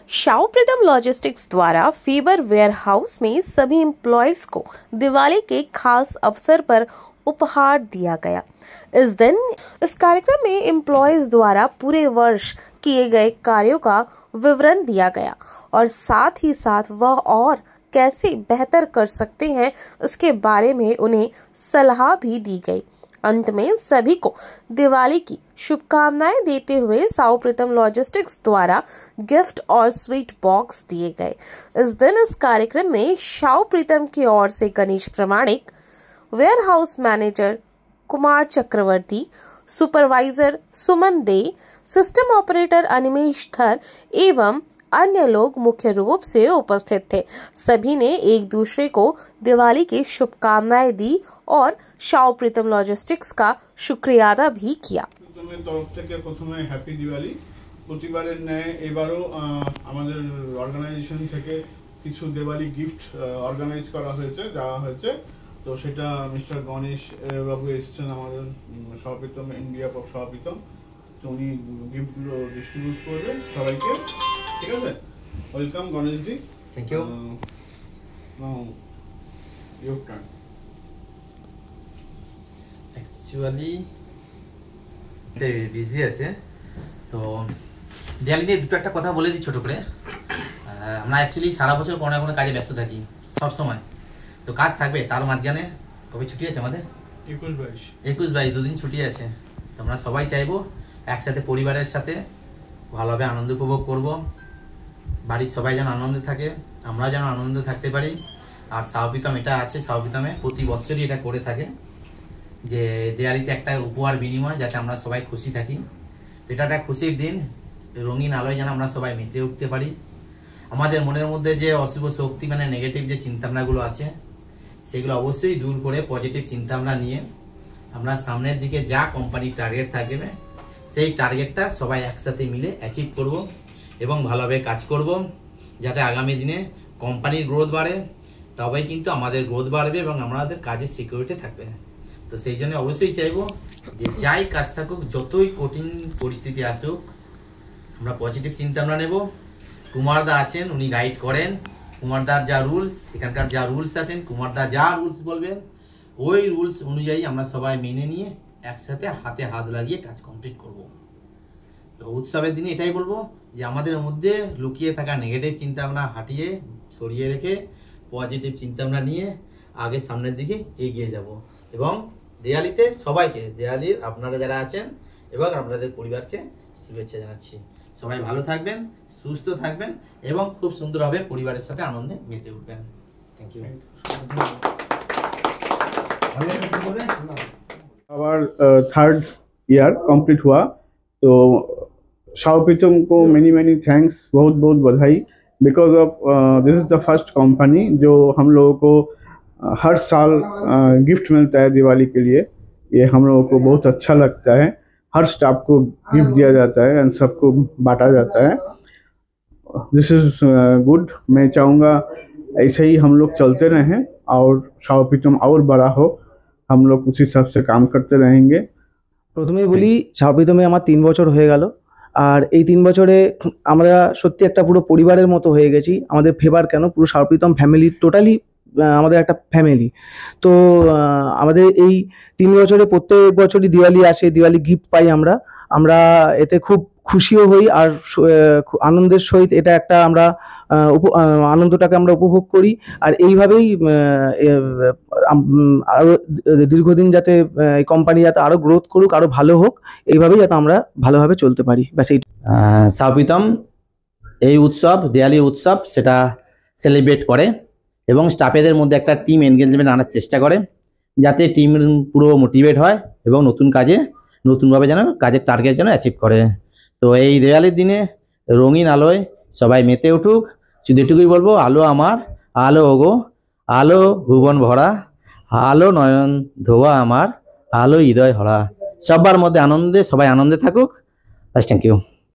शाओप्रीतम logistics द्वारा fever ware house में सभी एम्प्लॉयज को दिवाली के खास अवसर पर उपहार दिया गया। इस दिन इस कार्यक्रम में एम्प्लॉयज द्वारा पूरे वर्ष किए गए कार्यों का विवरण दिया गया और साथ ही साथ वह और कैसे बेहतर कर सकते हैं इसके बारे में उन्हें सलाह भी दी गई। अंत में सभी को दिवाली की शुभकामनाएं देते हुए शाओप्रीतम लॉजिस्टिक्स द्वारा गिफ्ट और स्वीट बॉक्स दिए गए। इस दिन इस कार्यक्रम में शाओप्रीतम की ओर से Ganesh Pramanik, warehouse manager Kumar Chakraborty, supervisor Suman Dey, system operator Animesh Dhar एवं अन्य लोग मुख्य रूप से उपस्थित थे। सभी ने एक दूसरे को दिवाली की शुभकामनाएं दी और शाओप्रीतम लॉजिस्टिक्स का शुक्रिया अदा भी किया। तरफ থেকে প্রথমে হ্যাপি দিওয়ালি। প্রতিবারের ন্যায় এবারও আমাদের অর্গানাইজেশন থেকে কিছু দিওয়ালি গিফট অর্গানাইজ করা হয়েছে, দেওয়া হয়েছে। তো সেটা মিস্টার গণেশ বাবু এসেছেন আমাদের শাওপ্রিতম ইন্ডিয়া শাওপ্রিতম, তো উনি গিফটগুলো ডিস্ট্রিবিউট করবেন সবাইকে। ঠিক আছে, welcome Ganesh ji. Thank you. Now your turn. Actually busy আছে, তো দিওয়ালি নিয়ে দুটো একটা কথা বলে দিই ছোট করে। আমরা অ্যাকচুয়ালি সারা বছর কোনো না কোনো কাজে ব্যস্ত থাকি সব সময়, তো কাজ থাকবে, তার মাঝখানে কবে ছুটি আছে আমাদের 21-22 দুদিন ছুটি আছে। তো আমরা সবাই চাইবো একসাথে পরিবারের সাথে ভালোভাবে আনন্দ উপভোগ করব, বাড়ির সবাই যেন আনন্দে থাকে, আমরাও যেন আনন্দে থাকতে পারি। আর শাওপ্রিতম এটা আছে, শাওপ্রিতমে প্রতি বছরই এটা করে থাকে যে দিওয়ালিতে একটা উপহার বিনিময়, যাতে আমরা সবাই খুশি থাকি। এটা একটা খুশির দিন, রঙিন আলোয় যেন আমরা সবাই মেতে উঠতে পারি। আমাদের মনের মধ্যে যে অশুভ শক্তি মানে নেগেটিভ যে চিন্তাভাবনাগুলো আছে সেগুলো অবশ্যই দূর করে পজিটিভ চিন্তাভাবনা নিয়ে আমরা সামনের দিকে যা কোম্পানির টার্গেট থাকবে সেই টার্গেটটা সবাই একসাথে মিলে অ্যাচিভ করব এবং ভালোভাবে কাজ করব, যাতে আগামী দিনে কোম্পানির গ্রোথ বাড়ে, তবেই কিন্তু আমাদের গ্রোথ বাড়বে এবং আমাদের কাজের সিকিউরিটি থাকবে। তো সেই জন্য অবশ্যই চাইবো যে যাই কাজ থাকুক, যতই কঠিন পরিস্থিতি আসুক, আমরা পজিটিভ চিন্তাভাবনা নেব। কুমারদা আছেন, উনি গাইড করেন। কুমারদার যা রুলস, এখানকার যা রুলস আছেন, কুমারদা যা রুলস বলবেন ওই রুলস অনুযায়ী আমরা সবাই মেনে নিয়ে একসাথে হাতে হাত লাগিয়ে কাজ কমপ্লিট করব। তো উৎসবের দিনে এটাই বলবো যে আমাদের মধ্যে লুকিয়ে থাকা নেগেটিভ চিন্তাভাবনা হাটিয়ে সরিয়ে রেখে পজিটিভ চিন্তাভাবনা নিয়ে আগে সামনের দিকে এগিয়ে যাব। এবং দিওয়ালিতে সবাইকে, দিওয়ালির আপনারা যারা আছেন এবং আপনাদের পরিবারকে শুভেচ্ছা জানাচ্ছি। সবাই ভালো থাকবেন, সুস্থ থাকবেন এবং খুব সুন্দরভাবে পরিবারের সাথে আনন্দে মেতে উঠবেন। Thank you. Our third year complete हुआ, तो शाओप्रीतम को मेनी मेनी थैंक्स, बहुत बहुत बधाई। Because of this is the first company जो हम लोगों को हर साल गिफ्ट मिलता है दिवाली के लिए। ये हम लोगों को बहुत अच्छा लगता है। हर स्टाफ को गिफ्ट दिया जाता है एंड सबको बांटा जाता है। This is good. मैं चाहूँगा ऐसे ही हम लोग चलते रहें और शाओप्रीतम और बड़ा हो, हम लोग उसी हिसाब से काम करते रहेंगे। প্রথমেই বলি, শাওপ্রিতমে আমার 3 বছর হয়ে গেল, আর এই 3 বছরে আমরা সত্যি একটা পুরো পরিবারের মতো হয়ে গেছি। আমাদের ফেভার কেন, পুরো শাওপ্রিতম ফ্যামিলি টোটালি আমাদের একটা ফ্যামিলি। তো আমাদের এই 3 বছরে প্রত্যেক বছরই দিওয়ালি আসে, দিওয়ালি গিফট পাই আমরা। আমরা এতে খুব খুশিও হই আর আনন্দের সহিত এটা একটা আমরা আনন্দটাকে আমরা উপভোগ করি। আর এইভাবেই আরও দীর্ঘদিন যাতে এই কোম্পানি যাতে আরও গ্রোথ করুক, আরও ভালো হোক, এইভাবেই যাতে আমরা ভালোভাবে চলতে পারি। ব্যাস এই শাওপ্রিতম এই উৎসব, দিওয়ালির উৎসব, সেটা সেলিব্রেট করে এবং স্টাফেদের মধ্যে একটা টিম এনগেজমেন্ট আনার চেষ্টা করে, যাতে টিম পুরো মোটিভেট হয় এবং নতুন কাজে নতুনভাবে যেন কাজের টার্গেট যেন অ্যাচিভ করে। তো এই দিওয়ালির দিনে রঙিন আলোয় সবাই মেতে উঠুক। শুধু এটুকুই বলবো, আলো আমার, আলো ওগো, আলো ভুবন ভরা, আলো নয়ন ধোয়া আমার, আলো হৃদয় ভরা। সবার মধ্যে আনন্দে, সবাই আনন্দে থাকুক। Thank you.